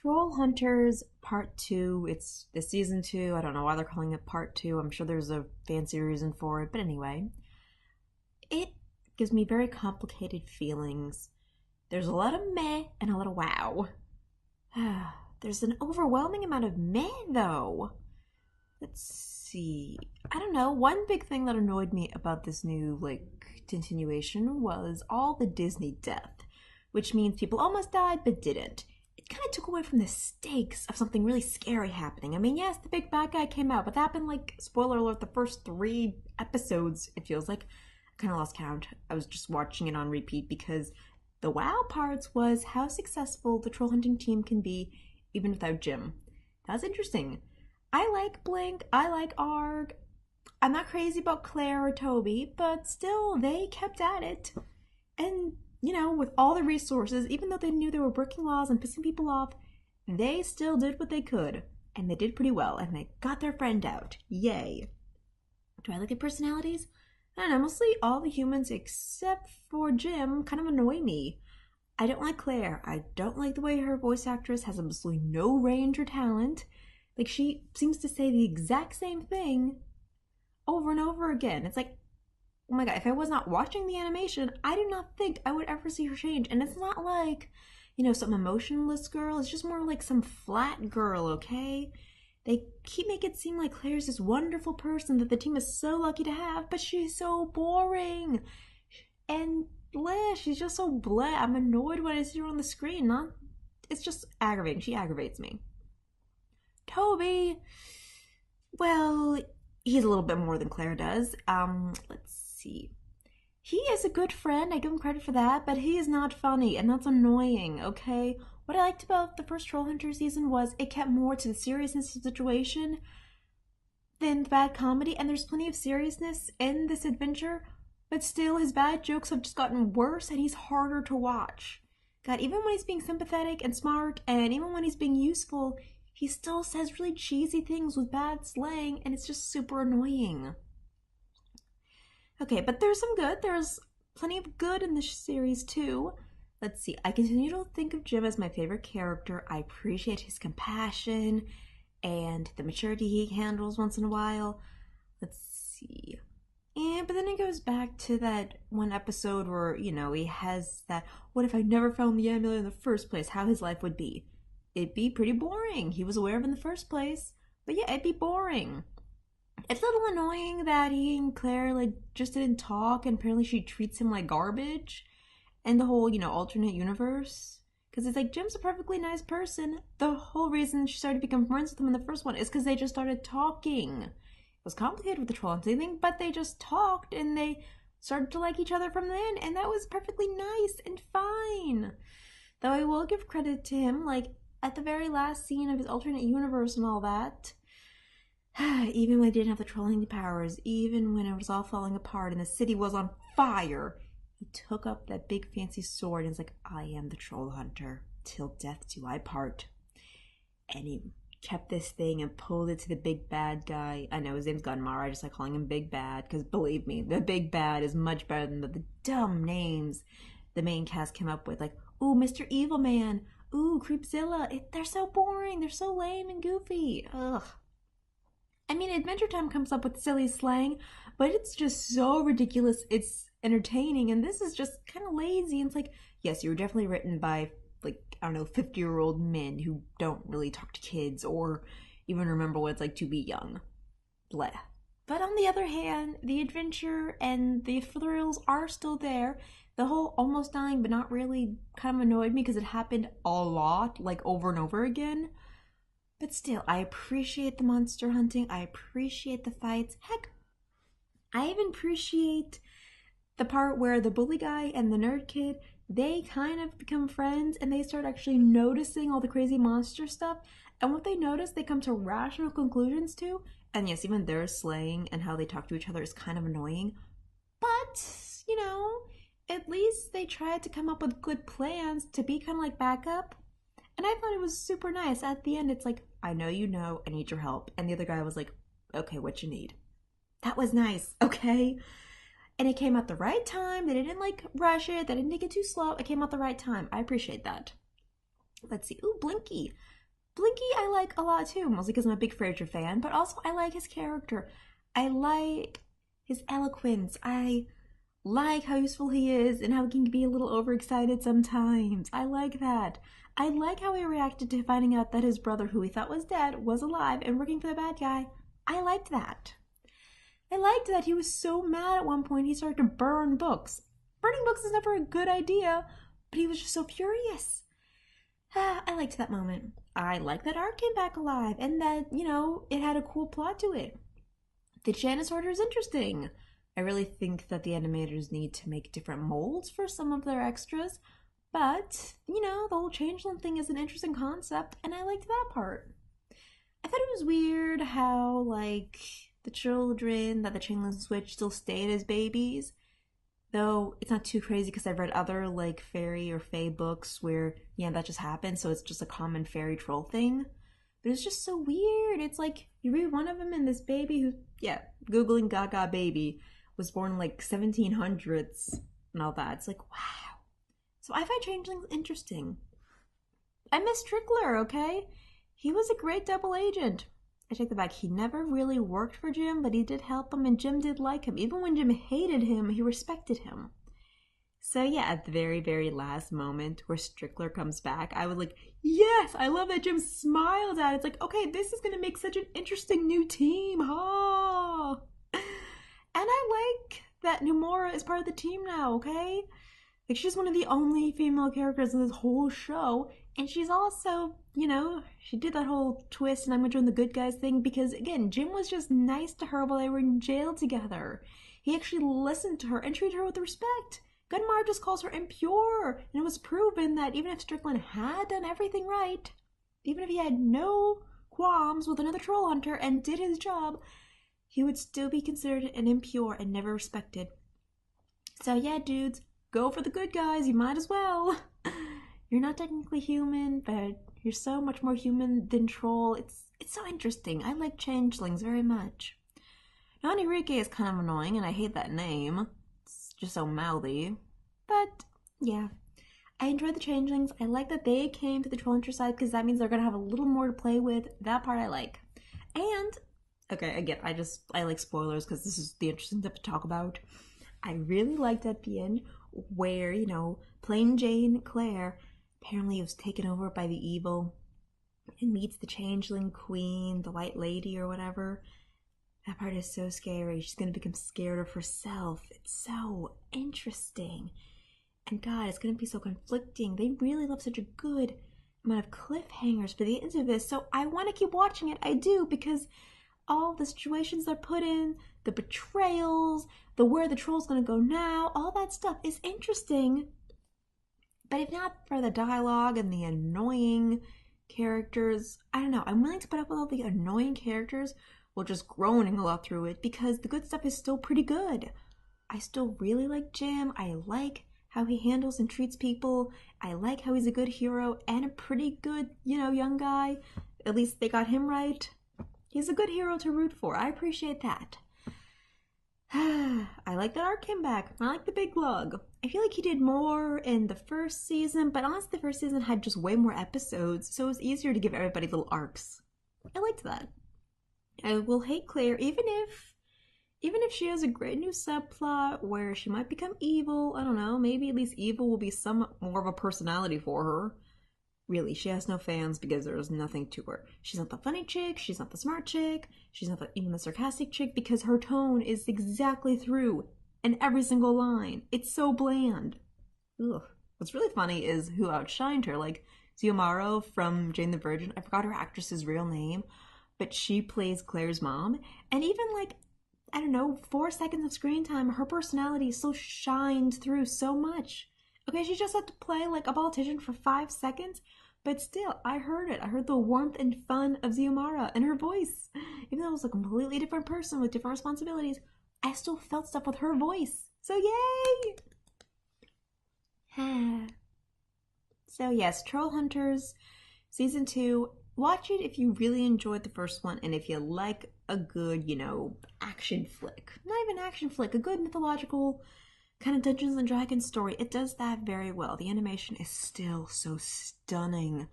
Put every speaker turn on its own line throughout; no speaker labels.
Trollhunters Part 2. It's the season 2. I don't know why they're calling it Part 2. I'm sure there's a fancy reason for it. But anyway, it gives me very complicated feelings. There's a lot of meh and a lot of wow. There's an overwhelming amount of meh, though. Let's see. I don't know. One big thing that annoyed me about this new, continuation was all the Disney death, which means people almost died but didn't. It kind of took away from the stakes of something really scary happening. I mean, yes, the big bad guy came out, but that happened, spoiler alert, the first 3 episodes, it feels like. I kind of lost count. I was just watching it on repeat because the wow parts was how successful the troll hunting team can be even without Jim. That's interesting. I like Blink, I like Arg. I'm not crazy about Claire or Toby, but still, they kept at it. And with all the resources, even though they knew they were breaking laws and pissing people off, they still did what they could. And they did pretty well, and they got their friend out. Yay. Do I like their personalities? I don't know, mostly all the humans except for Jim kind of annoy me. I don't like Claire. I don't like the way her voice actress has absolutely no range or talent. She seems to say the exact same thing over and over again. It's like, oh my god, if I was not watching the animation, I do not think I would ever see her change. And it's not like, some emotionless girl. It's just more like some flat girl, okay? They keep making it seem like Claire's this wonderful person that the team is so lucky to have, but she's so boring. And bleh, she's just so bleh. I'm annoyed when I see her on the screen. It's just aggravating. She aggravates me. Toby, well, he's a little bit more than Claire does. Let's see. He is a good friend, I give him credit for that, but he is not funny, and that's annoying, okay? What I liked about the first Trollhunter season was it kept more to the seriousness of the situation than the bad comedy, and there's plenty of seriousness in this adventure, but still his bad jokes have just gotten worse, and he's harder to watch. God, even when he's being sympathetic and smart, and even when he's being useful, he still says really cheesy things with bad slang, and it's just super annoying. Okay, but there's some good. There's plenty of good in this series, too. Let's see. I continue to think of Jim as my favorite character. I appreciate his compassion and the maturity he handles once in a while. Let's see. But then it goes back to that one episode where, he has that, what if I never found the amulet in the first place, how his life would be. It'd be pretty boring. He was aware of it in the first place. But yeah, it'd be boring. It's a little annoying that he and Claire, just didn't talk, and apparently she treats him like garbage. And the whole, alternate universe. Because it's like, Jim's a perfectly nice person. The whole reason she started to become friends with him in the first one is because they just started talking. It was complicated with the troll hunting thing, but they just talked, and they started to like each other from then, and that was perfectly nice and fine. Though I will give credit to him, at the very last scene of his alternate universe and all that, even when he didn't have the trolling powers, even when it was all falling apart and the city was on fire, he took up that big fancy sword and was like, I am the troll hunter, till death do I part. And he kept this thing and pulled it to the big bad guy. I know his name's Gunmar, I just like calling him Big Bad, because believe me, the Big Bad is much better than the dumb names the main cast came up with, ooh, Mr. Evil Man, ooh, Creepzilla. They're so boring, they're so lame and goofy. Ugh. I mean, Adventure Time comes up with silly slang, but it's just so ridiculous, it's entertaining, and this is just kind of lazy. And it's like, yes, you were definitely written by, 50-year-old men who don't really talk to kids or even remember what it's like to be young. Bleh. But on the other hand, the adventure and the thrills are still there. The whole almost dying but not really kind of annoyed me because it happened a lot, over and over again. But still, I appreciate the monster hunting. I appreciate the fights. Heck, I even appreciate the part where the bully guy and the nerd kid, they kind of become friends and they start actually noticing all the crazy monster stuff. And what they notice, they come to rational conclusions to. And yes, even their slang and how they talk to each other is kind of annoying. But, at least they tried to come up with good plans to be kind of like backup. And I thought it was super nice. At the end, it's like, I know you know, I need your help. And the other guy was like, okay, what you need? That was nice, okay? And it came at the right time. They didn't rush it. They didn't take it too slow. It came at the right time. I appreciate that. Let's see. Ooh, Blinky. Blinky I like a lot too, mostly because I'm a big Frasier fan, but also I like his character. I like his eloquence. I like how useful he is and how he can be a little overexcited sometimes. I like that. I like how he reacted to finding out that his brother, who he thought was dead, was alive and working for the bad guy. I liked that. I liked that he was so mad at one point he started to burn books. Burning books is never a good idea, but he was just so furious. I liked that moment. I like that Art came back alive and that, it had a cool plot to it. The Janus Order is interesting. I really think that the animators need to make different molds for some of their extras, but, the whole changeling thing is an interesting concept, and I liked that part. I thought it was weird how, the children that the changeling switch still stayed as babies, though it's not too crazy because I've read other, fairy or fae books where, that just happens, so it's just a common fairy troll thing. But it's just so weird. It's like, you read one of them and this baby who, Googling Gaga baby, was born in 1700s and all that. It's like, wow. So I find changelings interesting. I miss Strickler, okay? He was a great double agent. I take that back. He never really worked for Jim, but he did help him, and Jim did like him. Even when Jim hated him, he respected him. So yeah, at the very, very last moment where Strickler comes back, I was like, yes, I love that Jim smiled at it. It's like, okay, this is going to make such an interesting new team, huh? And I like that Nomura is part of the team now, okay? She's one of the only female characters in this whole show, and she's also, she did that whole twist and I'm gonna join the good guys thing because, again, Jim was just nice to her while they were in jail together. He actually listened to her and treated her with respect. Gunmar just calls her impure, and it was proven that even if Strickland had done everything right, even if he had no qualms with another troll hunter and did his job, he would still be considered an impure and never respected. So yeah, dudes, go for the good guys, you might as well. You're not technically human, but you're so much more human than troll. It's so interesting. I like changelings very much. Now, Enrique is kind of annoying, and I hate that name. It's just so mouthy. But, yeah. I enjoy the changelings. I like that they came to the Trollhunter side, because that means they're going to have a little more to play with. That part I like. And, okay, again, I like spoilers, because this is the interesting stuff to talk about. I really liked at the end where, plain Jane Claire apparently was taken over by the evil and meets the changeling queen, the white lady or whatever. That part is so scary. She's going to become scared of herself. It's so interesting. And God, it's going to be so conflicting. They really left such a good amount of cliffhangers for the end of this. So I want to keep watching it. I do, because all the situations they're put in, the betrayals, the where the troll's going to go now, all that stuff is interesting. But if not for the dialogue and the annoying characters, I don't know. I'm willing to put up with all the annoying characters while just groaning a lot through it because the good stuff is still pretty good. I still really like Jim. I like how he handles and treats people. I like how he's a good hero and a pretty good, young guy. At least they got him right. He's a good hero to root for. I appreciate that. I like that Art came back. I like the big lug. I feel like he did more in the first season, but honestly, the first season had just way more episodes, so it was easier to give everybody little arcs. I liked that. I will hate Claire, even if she has a great new subplot where she might become evil. I don't know, maybe at least evil will be somewhat more of a personality for her. Really, she has no fans because there's nothing to her. She's not the funny chick, she's not the smart chick, she's not even the sarcastic chick because her tone is exactly through in every single line. It's so bland. Ugh. What's really funny is who outshined her, Xiomara from Jane the Virgin. I forgot her actress's real name, but she plays Claire's mom. And even 4 seconds of screen time, her personality still shines through so much. Okay, she just had to play a politician for 5 seconds, but still, I heard it. I heard the warmth and fun of Xiomara and her voice. Even though it was a completely different person with different responsibilities, I still felt stuff with her voice. So yay! So yes, Trollhunters Season 2. Watch it if you really enjoyed the first one and if you like a good, action flick. Not even action flick, a good mythological kind of Dungeons and Dragons story. It does that very well. The animation is still so stunning.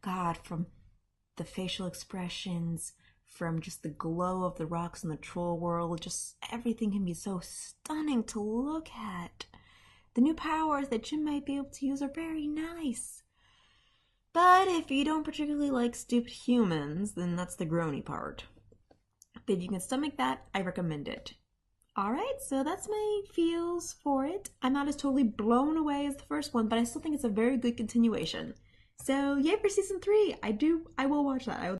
God, from the facial expressions, from just the glow of the rocks in the troll world, just everything can be so stunning to look at. The new powers that Jim might be able to use are very nice. But if you don't particularly like stupid humans, then that's the groany part. But if you can stomach that, I recommend it. Alright, so that's my feels for it. I'm not as totally blown away as the first one, but I still think it's a very good continuation. So yay for season 3. I will watch that. I will